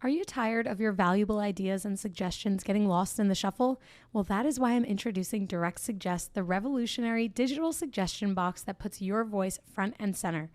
Are you tired of your valuable ideas and suggestions getting lost in the shuffle? Well, that is why I'm introducing Direct Suggest, the revolutionary digital suggestion box that puts your voice front and center.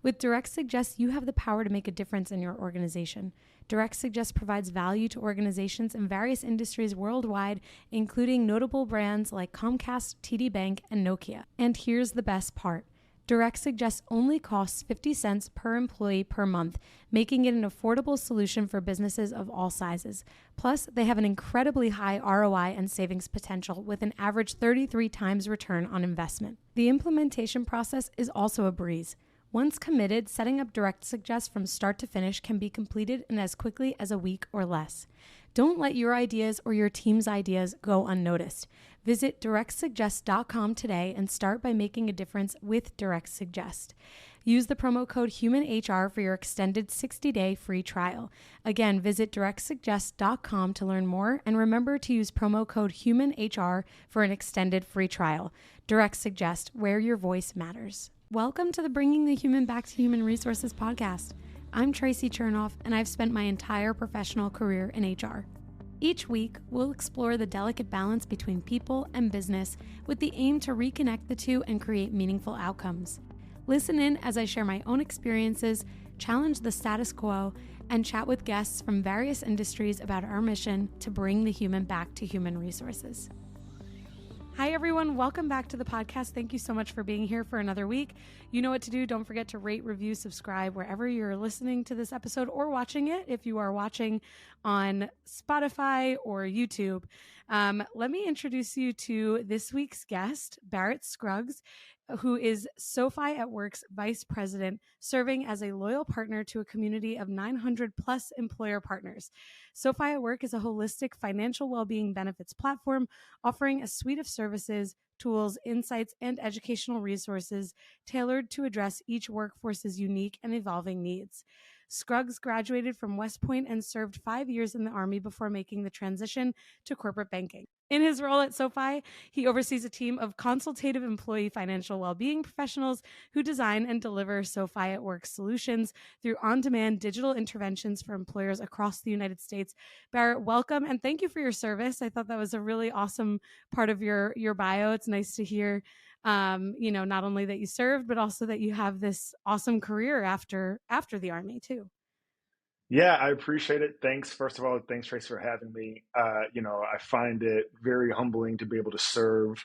With Direct Suggest, you have the power to make a difference in your organization. Direct Suggest provides value to organizations in various industries worldwide, including notable brands like Comcast, TD Bank, and Nokia. And here's the best part. Direct Suggest only costs 50 cents per employee per month, making it an affordable solution for businesses of all sizes. Plus, they have an incredibly high ROI and savings potential with an average 33 times return on investment. The implementation process is also a breeze. Once committed, setting up Direct Suggest from start to finish can be completed in as quickly as a week or less. Don't let your ideas or your team's ideas go unnoticed. Visit directsuggest.com today and start by making a difference with Direct Suggest. Use the promo code HUMANHR for your extended 60-day free trial. Again, visit directsuggest.com to learn more, and remember to use promo code HUMANHR for an extended free trial. Direct Suggest, where your voice matters. Welcome to the Bringing the Human Back to Human Resources podcast. I'm Tracy Chernoff, and I've spent my entire professional career in HR. Each week, we'll explore the delicate balance between people and business with the aim to reconnect the two and create meaningful outcomes. Listen in as I share my own experiences, challenge the status quo, and chat with guests from various industries about our mission to bring the human back to human resources. Hi, everyone. Welcome back to the podcast. Thank you so much for being here for another week. You know what to do. Don't forget to rate, review, subscribe wherever you're listening to this episode or watching it. If you are watching on Spotify or YouTube, let me introduce you to this week's guest, Barrett Scruggs, who is SoFi at Work's Vice President, serving as a loyal partner to a community of 900 plus employer partners. SoFi at Work is a holistic financial well-being benefits platform offering a suite of services, tools, insights, and educational resources tailored to address each workforce's unique and evolving needs. Scruggs graduated from West Point and served 5 years in the Army before making the transition to corporate banking. In his role at SoFi, he oversees a team of consultative employee financial well-being professionals who design and deliver SoFi at Work solutions through on-demand digital interventions for employers across the United States. Barrett, welcome, and thank you for your service. I thought that was a really awesome part of your bio. It's nice to hear, not only that you served, but also that you have this awesome career after the Army too. Yeah, I appreciate it. Thanks. First of all, thanks, Trace, for having me. I find it very humbling to be able to serve,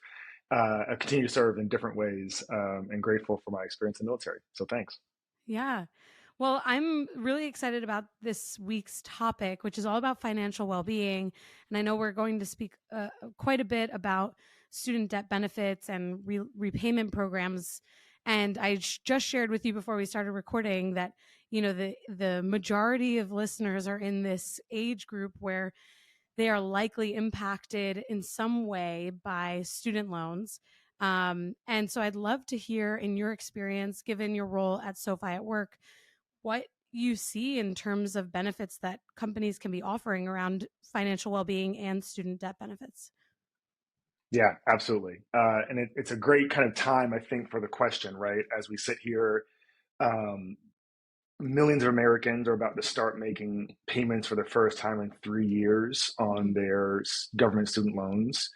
continue to serve in different ways, and grateful for my experience in the military. So thanks. Yeah. Well, I'm really excited about this week's topic, which is all about financial well-being. And I know we're going to speak quite a bit about student debt benefits and repayment programs. And I just shared with you before we started recording that, the majority of listeners are in this age group where they are likely impacted in some way by student loans. And so I'd love to hear, in your experience, given your role at SoFi at Work, what you see in terms of benefits that companies can be offering around financial well-being and student debt benefits. Yeah, absolutely. And it's a great kind of time, I think, for the question, right? As we sit here, millions of Americans are about to start making payments for the first time in 3 years on their government student loans.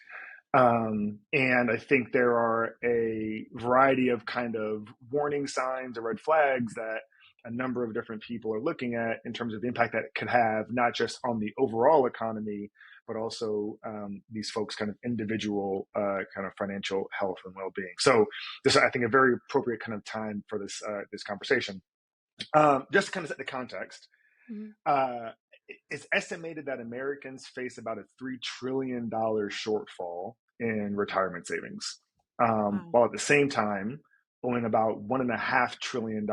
And I think there are a variety of kind of warning signs or red flags that a number of different people are looking at in terms of the impact that it could have, not just on the overall economy, but also these folks' kind of individual kind of financial health and well-being. So this, I think, a very appropriate kind of time for this conversation. Just to kind of set the context, it's estimated that Americans face about a $3 trillion shortfall in retirement savings, while at the same time owing about $1.5 trillion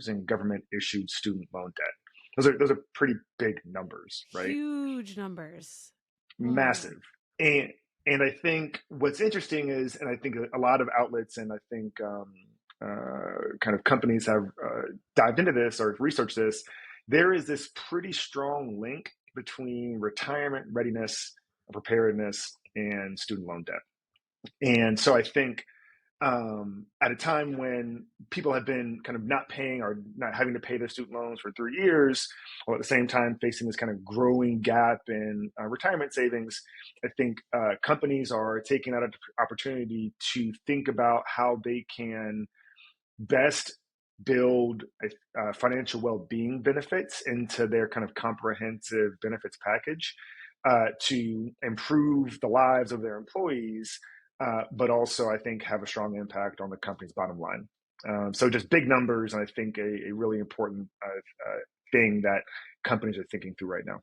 in government-issued student loan debt. Those are pretty big numbers, right? Huge numbers. Massive. And I think what's interesting is, and I think a lot of outlets and I think kind of companies have dived into this or researched this, there is this pretty strong link between retirement readiness, preparedness, and student loan debt. And so I think at a time when people have been kind of not paying or not having to pay their student loans for 3 years, while at the same time facing this kind of growing gap in retirement savings. I think companies are taking that opportunity to think about how they can best build financial well-being benefits into their kind of comprehensive benefits package to improve the lives of their employees, but also I think have a strong impact on the company's bottom line. So just big numbers, and I think a really important thing that companies are thinking through right now.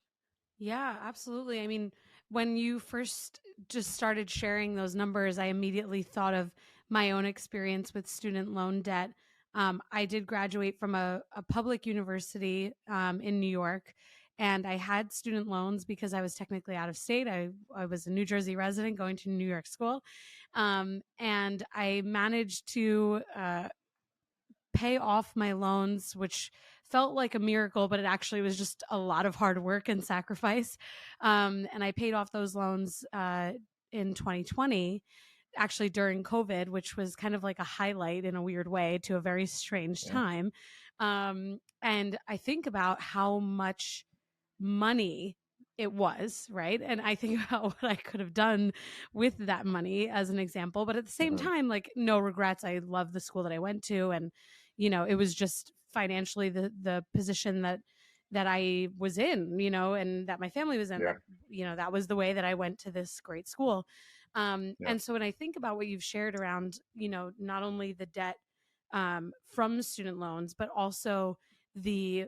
Yeah, absolutely. I mean, when you first just started sharing those numbers, I immediately thought of my own experience with student loan debt. I did graduate from a public university in New York, and I had student loans because I was technically out of state. I was a New Jersey resident going to New York school. And I managed to pay off my loans, which felt like a miracle, but it actually was just a lot of hard work and sacrifice. And I paid off those loans in 2020, actually during COVID, which was kind of like a highlight in a weird way to a very strange Yeah, time. And I think about how much money it was, right? And I think about what I could have done with that money as an example. But at the same uh-huh. time, like, no regrets. I love the school that I went to. And, it was just financially the position that I was in, and that my family was in, Yeah, that, that was the way that I went to this great school. yeah, And so when I think about what you've shared around, not only the debt from student loans, but also the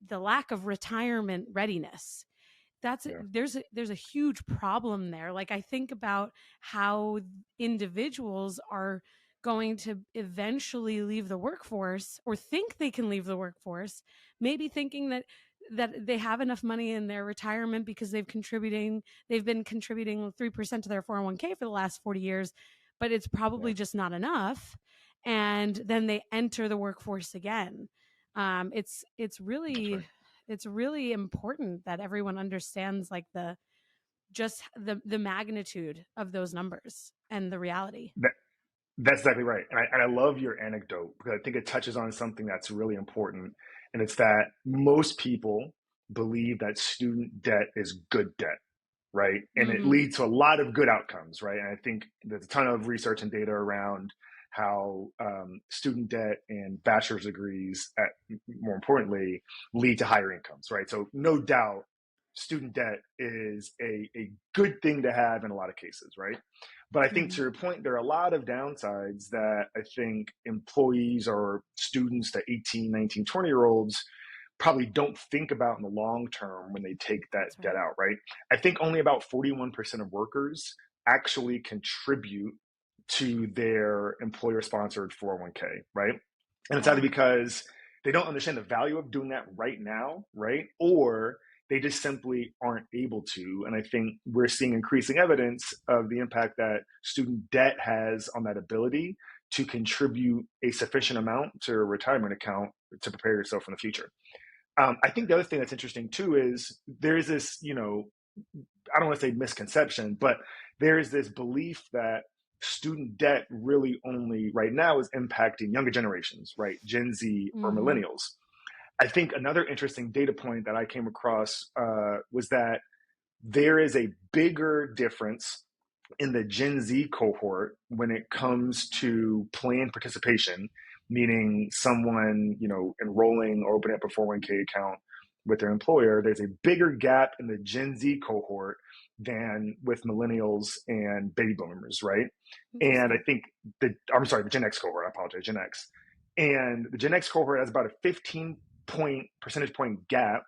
lack of retirement readiness. yeah, There's a huge problem there. Like, I think about how individuals are going to eventually leave the workforce, or think they can leave the workforce, maybe thinking that they have enough money in their retirement because they've been contributing 3% to their 401k for the last 40 years, but it's yeah. probably just not enough, and then they enter the workforce again. It's That's really right. it's really important that everyone understands, like, the magnitude of those numbers and the reality. That, That's exactly right. And I love your anecdote because I think it touches on something that's really important. And it's that most people believe that student debt is good debt, right? And it Hmm. leads to a lot of good outcomes, right? And I think there's a ton of research and data around how student debt and bachelor's degrees, more importantly, lead to higher incomes, right? So no doubt, student debt is a good thing to have in a lot of cases, right? But I think Hmm. to your point, there are a lot of downsides that I think employees or students, the 18, 19, 20 year olds, probably don't think about in the long term when they take that That's debt right. out, right? I think only about 41% of workers actually contribute to their employer sponsored 401k, right? And it's either Wow. because they don't understand the value of doing that right now, right? Or they just simply aren't able to. And I think we're seeing increasing evidence of the impact that student debt has on that ability to contribute a sufficient amount to a retirement account to prepare yourself in the future. I think the other thing that's interesting too is there's this, I don't want to say misconception, but there is this belief that student debt really only right now is impacting younger generations, right? Gen Z or Hmm. millennials. I think another interesting data point that I came across was that there is a bigger difference in the Gen Z cohort when it comes to plan participation, meaning someone, enrolling or opening up a 401k account with their employer. There's a bigger gap in the Gen Z cohort than with millennials and baby boomers, right? And I Interesting. think I'm sorry, the Gen X cohort, I apologize, Gen X. And the Gen X cohort has about a 15 percentage point gap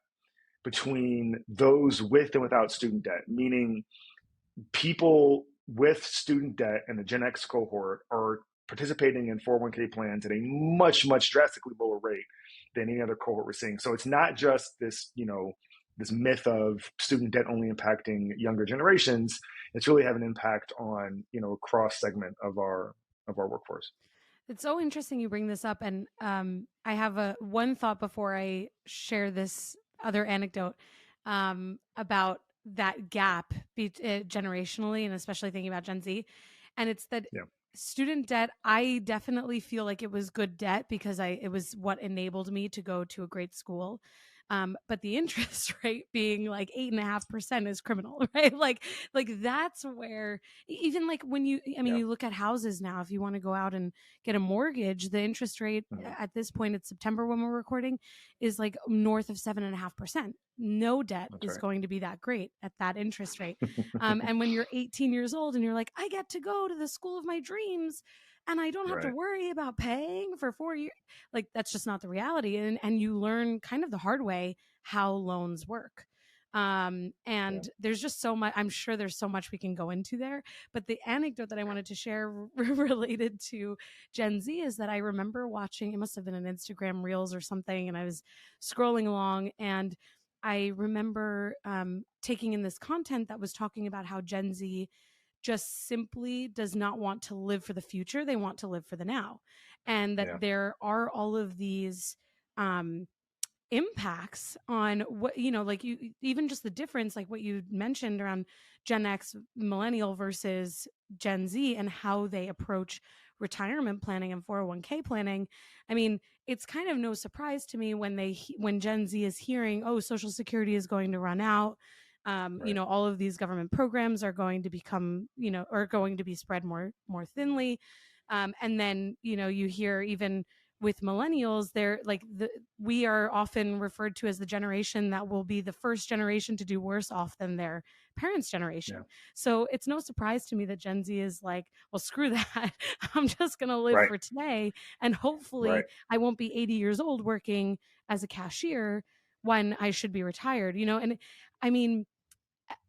between those with and without student debt, meaning people with student debt in the Gen X cohort are participating in 401k plans at a much, much drastically lower rate than any other cohort we're seeing. So it's not just this, this myth of student debt only impacting younger generations. It's really having an impact on, a cross segment of our workforce. It's so interesting you bring this up, and I have a one thought before I share this other anecdote about that gap generationally, and especially thinking about Gen Z. And it's that Yeah. Student debt, I definitely feel like it was good debt because it was what enabled me to go to a great school. But the interest rate being like 8.5% is criminal, right? Like that's where even like when I mean, Yeah. you look at houses now, if you want to go out and get a mortgage, the interest rate Mhm. at this point, it's September when we're recording, is like north of 7.5%. No debt That's is right. going to be that great at that interest rate. And when you're 18 years old and you're like, I get to go to the school of my dreams and I don't have to Right. worry about paying for 4 years, like that's just not the reality. And you learn kind of the hard way how loans work. Yeah. And there's just so much, I'm sure there's so much we can go into there. But the anecdote that I wanted to share related to Gen Z is that I remember watching, it must have been an Instagram Reels or something, and I was scrolling along and I remember taking in this content that was talking about how Gen Z just simply does not want to live for the future. They want to live for the now. And that Yeah. there are all of these um, impacts on what, like you, even just the difference, like what you mentioned around Gen X, millennial versus Gen Z, and how they approach retirement planning and 401k planning. I mean, it's kind of no surprise to me when when Gen Z is hearing, oh, social security is going to run out, Right. all of these government programs are going to become, are going to be spread more thinly. And then, you hear even with millennials, they're like we are often referred to as the generation that will be the first generation to do worse off than their parents' Yeah. generation. So it's no surprise to me that Gen Z is like, well, screw that. I'm just going to live Right. for today. And hopefully Right. I won't be 80 years old working as a cashier when I should be retired, And I mean,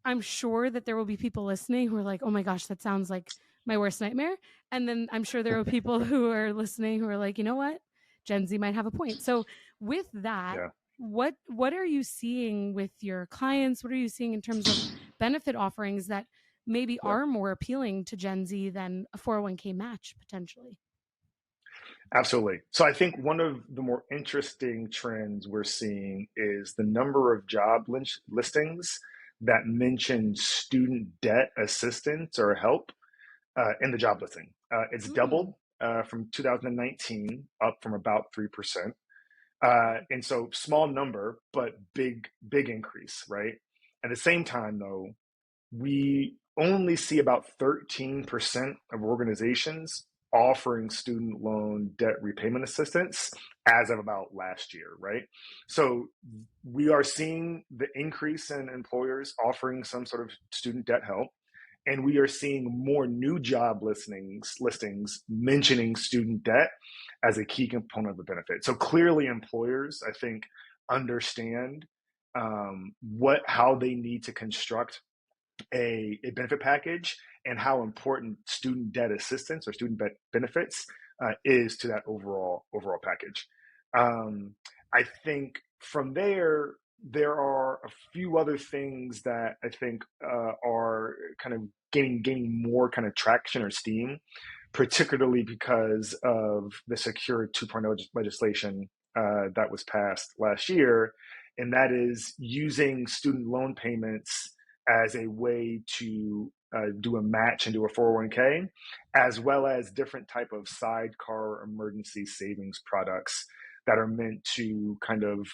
I'm sure that there will be people listening who are like, oh my gosh, that sounds like my worst nightmare. And then I'm sure there are people who are listening who are like, you know what? Gen Z might have a point. So with that, Yeah. what are you seeing with your clients? What are you seeing in terms of benefit offerings that maybe Yeah. are more appealing to Gen Z than a 401k match potentially? Absolutely. So I think one of the more interesting trends we're seeing is the number of job listings that mention student debt assistance or help in the job listing. It's Mm, doubled from 2019, up from about 3%. wow. And so small number, but big increase, right? At the same time, though, we only see about 13% of organizations offering student loan debt repayment assistance as of about last year, right? So we are seeing the increase in employers offering some sort of student debt help, and we are seeing more new job listings mentioning student debt as a key component of the benefit. So clearly employers, I think, understand what how they need to construct a benefit package and how important student debt assistance or student benefits is to that overall package. Um, I think from there, there are a few other things that I think are kind of gaining more kind of traction or steam, particularly because of the Secure 2.0 legislation that was passed last year, and that is using student loan payments as a way to do a match into a 401k, as well as different type of sidecar emergency savings products that are meant to kind of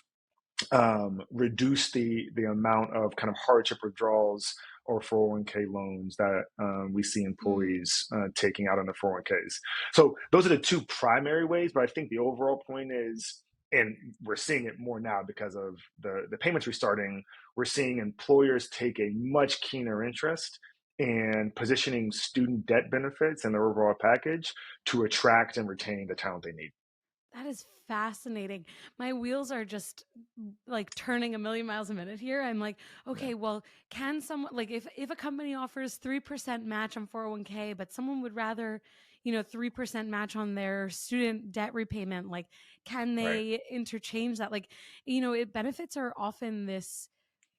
reduce the amount of kind of hardship withdrawals or 401k loans that we see Mm. employees taking out on their 401ks. So those are the two primary ways, but I think the overall point is, and we're seeing it more now because of the payments restarting, we're seeing employers take a much keener interest in positioning student debt benefits and their overall package to attract and retain the talent they need. That is fascinating. My wheels are just like turning a million miles a minute here. I'm like, Yeah, okay, well, can someone like if a company offers 3% match on 401k, but someone would rather, 3% match on their student debt repayment, like can right. they interchange that? Like, it benefits are often this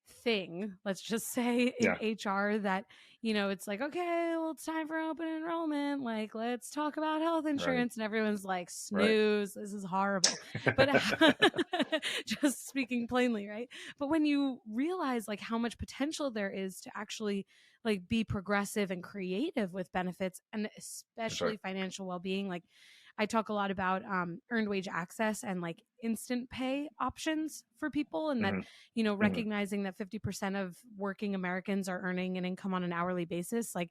thing, let's just say, in Yeah. HR that, it's like, okay, well, it's time for open enrollment. Like, let's talk about health Right. insurance. And everyone's like, Right. snooze, this is horrible. But just speaking plainly, right? But when you realize like how much potential there is to actually like be progressive and creative with benefits and That's right. especially financial well-being, like I talk a lot about earned wage access and like instant pay options for people, and that, Hmm. Hmm. recognizing that 50% of working Americans are earning an income on an hourly basis, like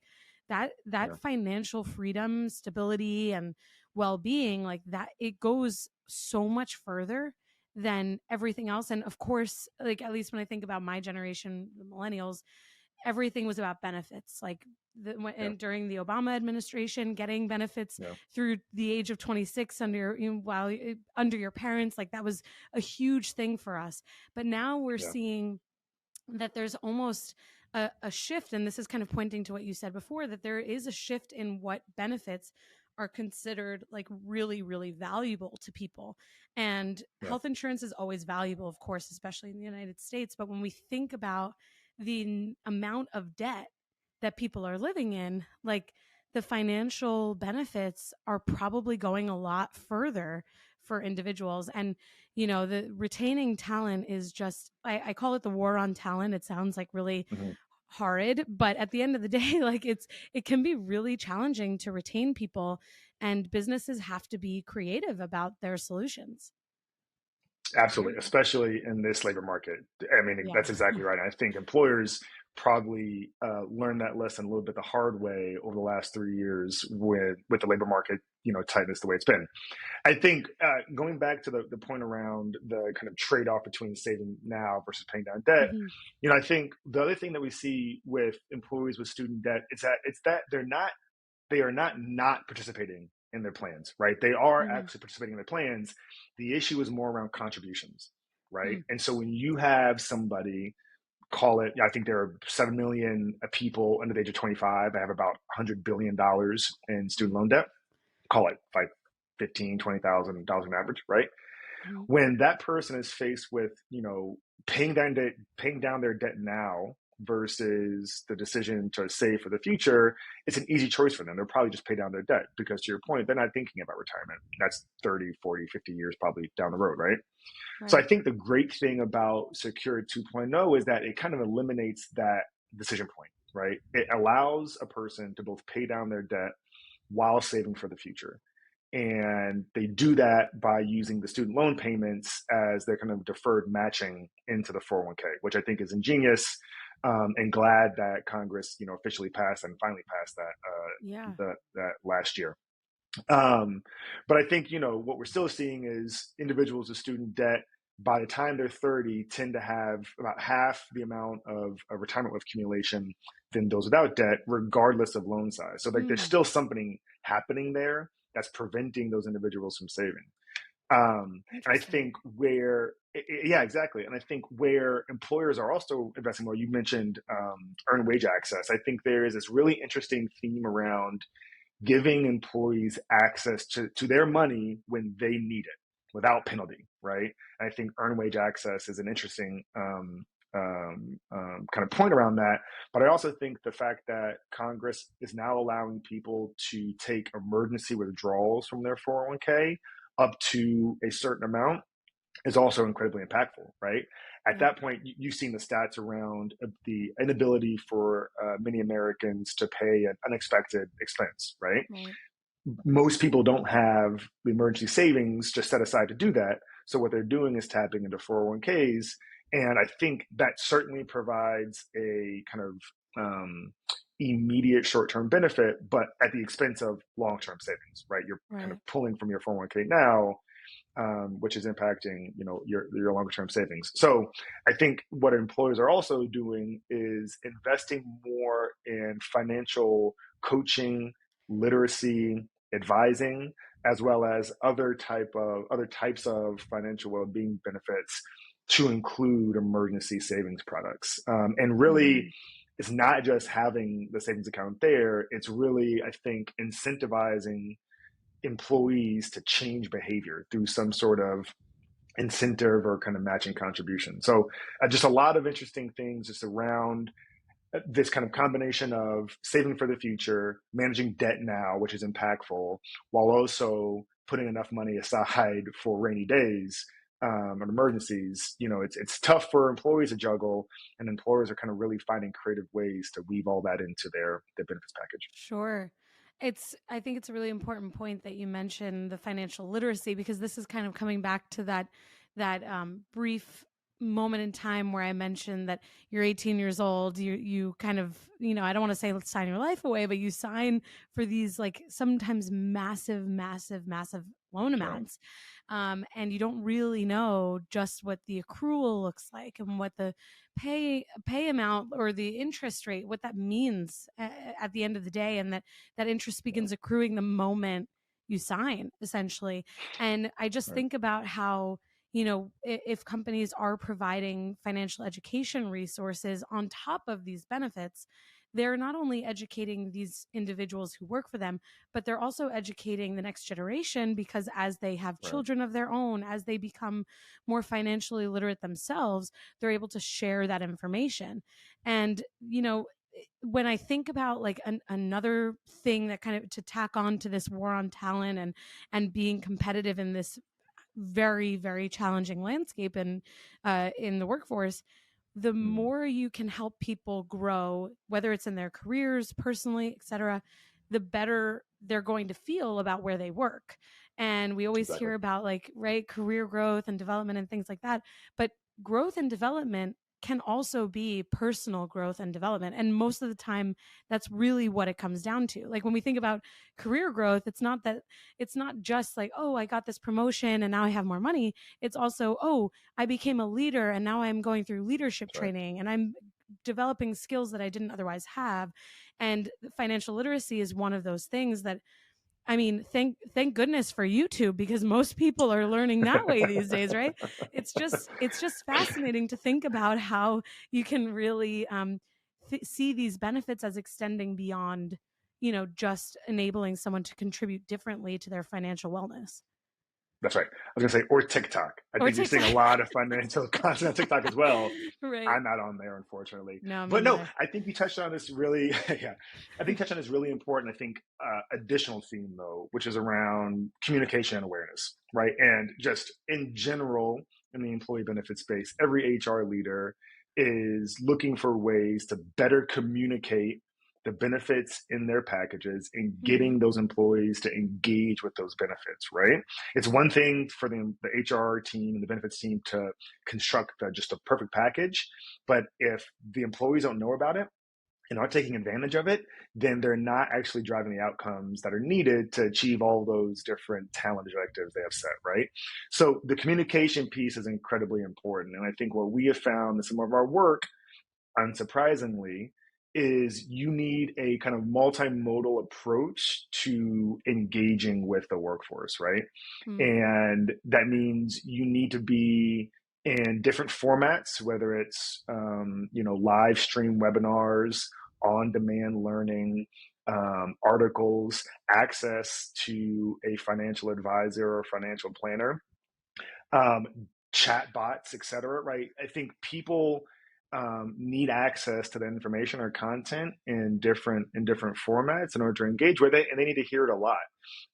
that Yeah. financial freedom, stability, and well-being, like that, it goes so much further than everything else. And of course, like at least when I think about my generation, the millennials, everything was about benefits. Like Yeah. and during the Obama administration, getting benefits Yeah. through the age of 26 under while under your parents, like that was a huge thing for us. But now we're Yeah. seeing that there's almost a shift, and this is kind of pointing to what you said before, that there is a shift in what benefits are considered like really, really valuable to people. And Yeah. health insurance is always valuable, of course, especially in the United States. But when we think about the amount of debt that people are living in, like the financial benefits are probably going a lot further for individuals. And the retaining talent is just, I call it the war on talent. It sounds like really Hmm. horrid, but at the end of the day, like it can be really challenging to retain people, and businesses have to be creative about their solutions. Absolutely, especially in this labor market. I mean, Yeah. that's exactly right. I think employers probably learned that lesson a little bit the hard way over the last 3 years with the labor market, tightness the way it's been. I think going back to the point around the kind of trade off between saving now versus paying down debt, Hmm. I think the other thing that we see with employees with student debt is that they are not participating in their plans, right? They are Hmm. actually participating in their plans. The issue is more around contributions, right? Hmm. And so when you have somebody, call it, I think there are 7 million people under the age of 25 that have about $100 billion in student loan debt, call it like 15, $20,000 on average, right? Hmm. When that person is faced with, paying down their debt now versus the decision to save for the future, it's an easy choice for them. They'll probably just pay down their debt because, to your point, they're not thinking about retirement. That's 30, 40, 50 years probably down the road, right? So I Right. think the great thing about Secure 2.0 is that it kind of eliminates that decision point, right? It allows a person to both pay down their debt while saving for the future. And they do that by using the student loan payments as their kind of deferred matching into the 401k, which I think is ingenious. And glad that Congress, officially passed and finally passed Yeah. that last year. Um, but I think, what we're still seeing is individuals with student debt, by the time they're 30, tend to have about half the amount of retirement wealth accumulation than those without debt, regardless of loan size. So like there's Mm. still something happening there that's preventing those individuals from saving. And I Interesting. think yeah, exactly. And I think where employers are also investing more, you mentioned earned wage access. I think there is this really interesting theme around giving employees access to their money when they need it without penalty, right? And I think earned wage access is an interesting kind of point around that. But I also think the fact that Congress is now allowing people to take emergency withdrawals from their 401k up to a certain amount is also incredibly impactful, right? At Yeah. that point, you've seen the stats around the inability for many Americans to pay an unexpected expense, right? Right. Most people don't have the emergency savings just set aside to do that. So what they're doing is tapping into 401ks. And I think that certainly provides a kind of immediate short-term benefit, but at the expense of long-term savings, right? You're kind of Right. pulling from your 401k now, which is impacting your longer term savings. So I think what employers are also doing is investing more in financial coaching, literacy, advising, as well as other types of financial well-being benefits to include emergency savings products. And really, Hmm. it's not just having the savings account there. It's really, I think, incentivizing employees to change behavior through some sort of incentive or kind of matching contribution. So just a lot of interesting things just around this kind of combination of saving for the future, managing debt now, which is impactful, while also putting enough money aside for rainy days and emergencies. It's tough for employees to juggle, and employers are kind of really finding creative ways to weave all that into their benefits package. Sure. I think it's a really important point that you mentioned the financial literacy, because this is kind of coming back to that brief moment in time where I mentioned that you're 18 years old, you kind of, I don't want to say let's sign your life away, but you sign for these like sometimes massive, massive, massive loan Right. amounts. And you don't really know just what the accrual looks like and what the pay amount or the interest rate, what that means at the end of the day, and that interest Yeah. begins accruing the moment you sign, essentially. And I just Right. think about how, if companies are providing financial education resources on top of these benefits, they're not only educating these individuals who work for them, but they're also educating the next generation, because as they have Right. children of their own, as they become more financially literate themselves, they're able to share that information. And, when I think about like another thing that kind of to tack on to this war on talent and being competitive in this very, very challenging landscape in the workforce, the Mm. more you can help people grow, whether it's in their careers, personally, etc., the better they're going to feel about where they work. And we always Exactly. hear about like, right, career growth and development and things like that. But growth and development can also be personal growth and development. And most of the time, that's really what it comes down to. Like when we think about career growth, it's not just like, oh, I got this promotion and now I have more money. It's also, oh, I became a leader and now I'm going through leadership That's right. training and I'm developing skills that I didn't otherwise have. And financial literacy is one of those things that, I mean, thank goodness for YouTube, because most people are learning that way these days, right? It's just fascinating to think about how you can really see these benefits as extending beyond, just enabling someone to contribute differently to their financial wellness. That's right. I was going to say, or TikTok. I Or think you're seeing a TikTok. lot of financial content on TikTok as well. Right. I'm not on there, unfortunately. No, me But no, neither. I think you touched on this really, yeah. I think you touched on this really important, I think, additional theme, though, which is around communication and awareness, right? And just in general, in the employee benefit space, every HR leader is looking for ways to better communicate the benefits in their packages and Mm-hmm. getting those employees to engage with those benefits, right? It's one thing for the HR team and the benefits team to construct just a perfect package, but if the employees don't know about it and aren't taking advantage of it, then they're not actually driving the outcomes that are needed to achieve all those different talent objectives they have set, right? So the communication piece is incredibly important. And I think what we have found in some of our work, unsurprisingly, is you need a kind of multimodal approach to engaging with the workforce, right? Mm. And that means you need to be in different formats, whether it's live stream webinars, on demand learning, articles, access to a financial advisor or financial planner, um, chat bots, et cetera, right? I think people need access to the information or content in different formats in order to engage with it, and they need to hear it a lot.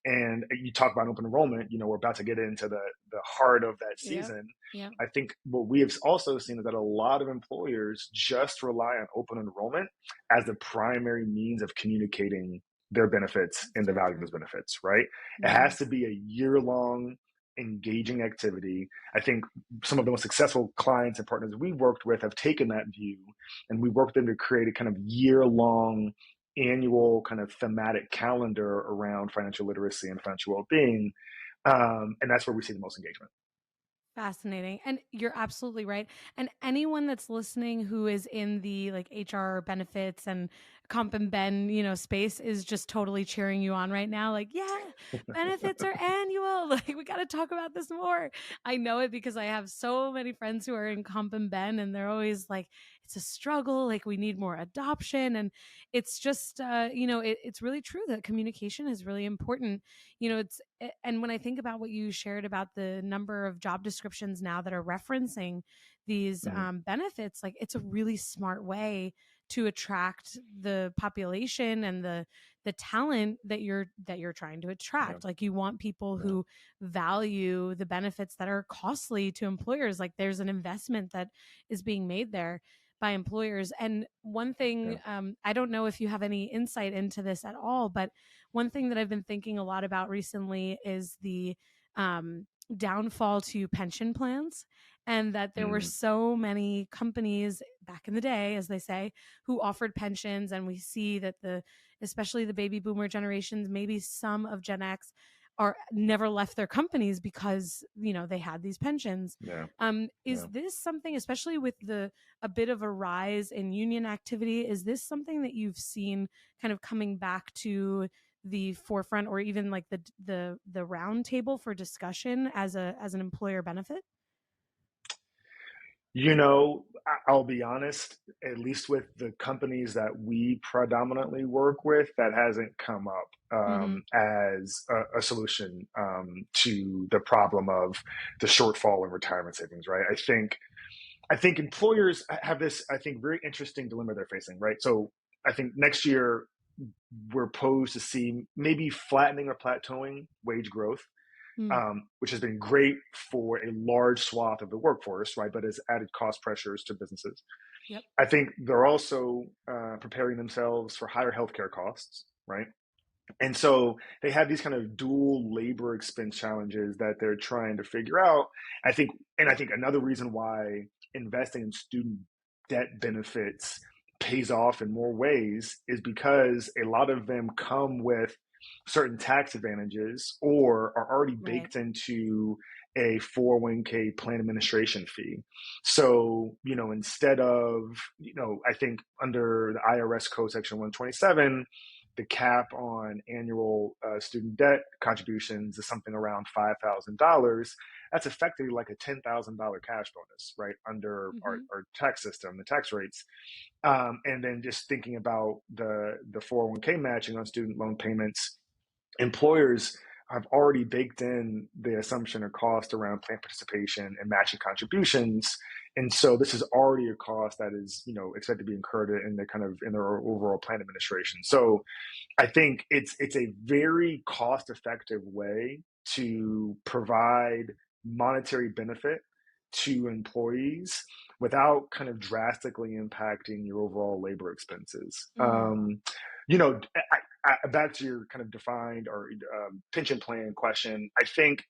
And you talk about open enrollment. We're about to get into the heart of that Yep. season. Yep. I think what we have also seen is that a lot of employers just rely on open enrollment as the primary means of communicating their benefits That's and the very value of true. those benefits, right? It Hmm. has to be a year-long engaging activity. I think some of the most successful clients and partners we worked with have taken that view, and we worked with them to create a kind of year-long annual kind of thematic calendar around financial literacy and financial well-being, and that's where we see the most engagement. Fascinating. And you're absolutely right. And anyone that's listening who is in the like HR benefits and comp and ben, space is just totally cheering you on right now. Like, yeah, benefits are annual. Like, we got to talk about this more. I know it because I have so many friends who are in comp and ben, and they're always like, it's a struggle. Like we need more adoption. And it's just, it's really true that communication is really important. And when I think about what you shared about the number of job descriptions now that are referencing these Mhm. benefits, like it's a really smart way to attract the population and the talent that you're trying to Yeah. attract. Like you want people Yeah. who value the benefits that are costly to employers. Like there's an investment that is being made there by employers. And one Yeah. thing, I don't know if you have any insight into this at all, but one thing that I've been thinking a lot about recently is the downfall to pension plans, and that there were Mm. so many companies back in the day, as they say, who offered pensions. And we see that especially the baby boomer generations, maybe some of Gen X, are never left their companies because they had these pensions. Yeah. Is Yeah. this something, especially with a bit of a rise in union activity, is this something that you've seen kind of coming back to the forefront, or even like the round table for discussion as an employer benefit? I'll be honest, at least with the companies that we predominantly work with, that hasn't come up Mm-hmm. as a solution to the problem of the shortfall in retirement savings, right? I think employers have this, I think, very interesting dilemma they're facing, right? So I think next year we're posed to see maybe flattening or plateauing wage growth, Mm. which has been great for a large swath of the workforce, right? But has added cost pressures to businesses. Yep. I think they're also preparing themselves for higher healthcare costs, right? And so they have these kind of dual labor expense challenges that they're trying to figure out. I think another reason why investing in student debt benefits pays off in more ways is because a lot of them come with certain tax advantages or are already Right. baked into a 401k plan administration fee. So, instead of, I think under the IRS code section 127, the cap on annual student debt contributions is something around $5,000. That's effectively like a $10,000 cash bonus, right? Under our, Mm-hmm. our tax system, the tax rates. And then just thinking about the 401k matching on student loan payments, employers have already baked in the assumption of cost around plan participation and matching contributions. And so this is already a cost that is, expected to be incurred in their overall plan administration. So I think it's a very cost effective way to provide monetary benefit to employees without kind of drastically impacting your overall labor expenses. Mm. You know, Back to your kind of defined or pension plan question. I think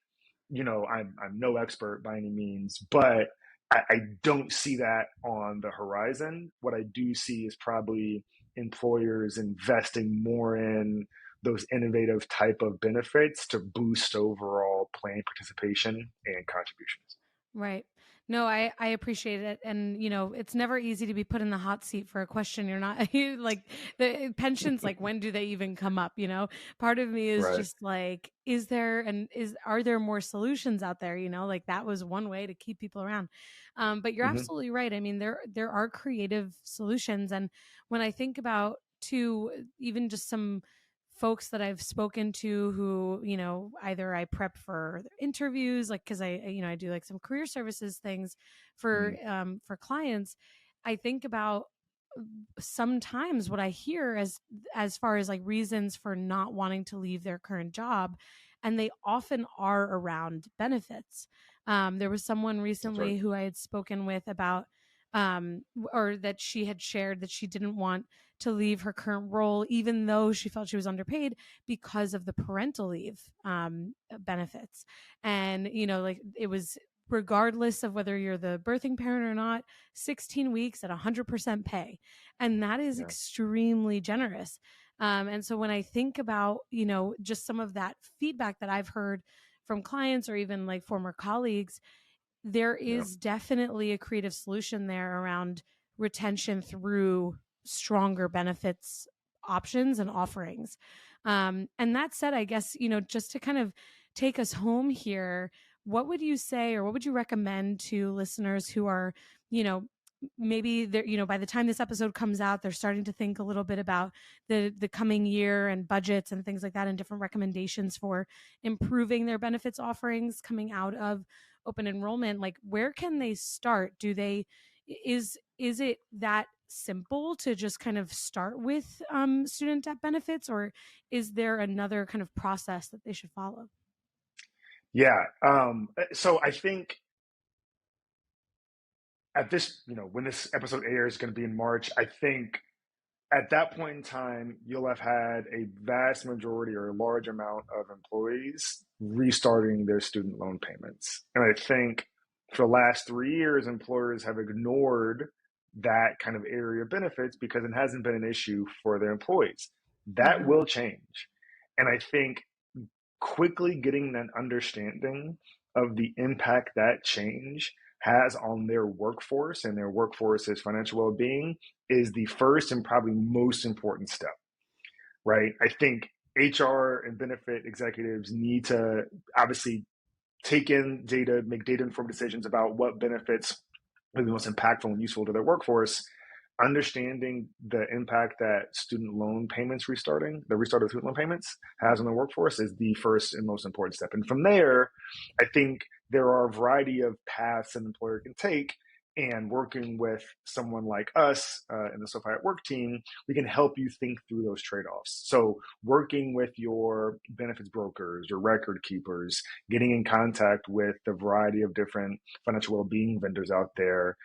I'm no expert by any means, but I don't see that on the horizon. What I do see is probably employers investing more in those innovative type of benefits to boost overall plan participation and contributions. Right. No, I appreciate it. And, it's never easy to be put in the hot seat for a question. You're not like the pensions, like when do they even come up? Part of me is Right. just like, are there more solutions out there? Like that was one way to keep people around. But you're Hmm. absolutely right. I mean, there are creative solutions. And when I think about too, even just some folks that I've spoken to who, either I prep for interviews, like, cause I do like some career services things for clients. I think about sometimes what I hear as far as like reasons for not wanting to leave their current job, and they often are around benefits. There was someone That's right. recently who I had spoken with about or that she had shared that she didn't want to leave her current role even though she felt she was underpaid because of the parental leave benefits. And like it was, regardless of whether you're the birthing parent or not, 16 weeks at 100% pay. And that is Yeah. extremely generous. And so when I think about, just some of that feedback that I've heard from clients or even like former colleagues, there Yeah. is definitely a creative solution there around retention through stronger benefits options and offerings. And that said, I guess, just to kind of take us home here, what would you say or what would you recommend to listeners who are, you know, maybe they're, by the time this episode comes out, they're starting to think a little bit about the coming year and budgets and things like that, and different recommendations for improving their benefits offerings coming out of open enrollment. Like, where can they start? Is it that simple to just kind of start with student debt benefits, or is there another kind of process that they should follow? Yeah. So I think at this, when this episode airs, is going to be in March. I think at that point in time, you'll have had a vast majority or a large amount of employees restarting their student loan payments. And I think for the last 3 years, employers have ignored that kind of area of benefits because it hasn't been an issue for their employees. That will change. And I think quickly getting an understanding of the impact that change has on their workforce and their workforce's financial well-being is the first and probably most important step, right? I think HR and benefit executives need to obviously take in data, make data-informed decisions about what benefits are the most impactful and useful to their workforce. Understanding the impact that student loan payments the restart of student loan payments has on the workforce is the first and most important step. And from there, I think there are a variety of paths an employer can take. And working with someone like us in the SoFi at Work team, we can help you think through those trade-offs. So working with your benefits brokers, your record keepers, getting in contact with the variety of different financial well-being vendors out there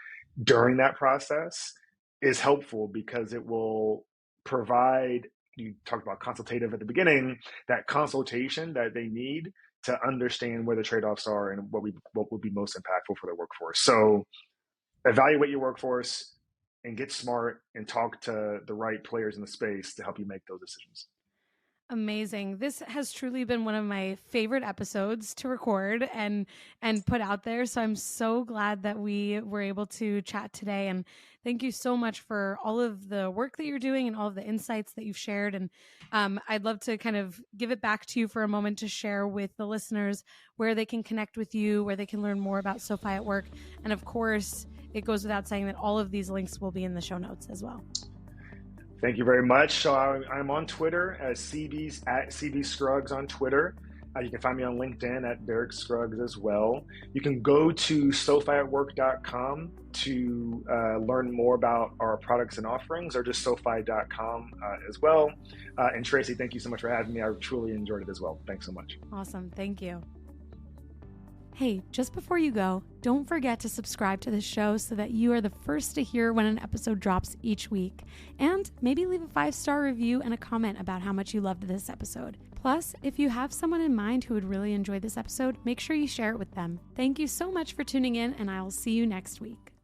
during that process is helpful because it will provide, you talked about consultative at the beginning, that consultation that they need to understand where the trade-offs are and what would be most impactful for their workforce. So evaluate your workforce and get smart and talk to the right players in the space to help you make those decisions. Amazing. This has truly been one of my favorite episodes to record and put out there. So I'm so glad that we were able to chat today. And thank you so much for all of the work that you're doing and all of the insights that you've shared. And I'd love to kind of give it back to you for a moment to share with the listeners where they can connect with you, where they can learn more about SoFi at Work. And of course, it goes without saying that all of these links will be in the show notes as well. Thank you very much. So I'm on Twitter as CB Scruggs on Twitter. You can find me on LinkedIn at Barrett Scruggs as well. You can go to SoFiAtWork.com to learn more about our products and offerings, or just SoFi.com as well. And Tracy, thank you so much for having me. I truly enjoyed it as well. Thanks so much. Awesome. Thank you. Hey, just before you go, don't forget to subscribe to this show so that you are the first to hear when an episode drops each week. And maybe leave a 5-star review and a comment about how much you loved this episode. Plus, if you have someone in mind who would really enjoy this episode, make sure you share it with them. Thank you so much for tuning in, and I will see you next week.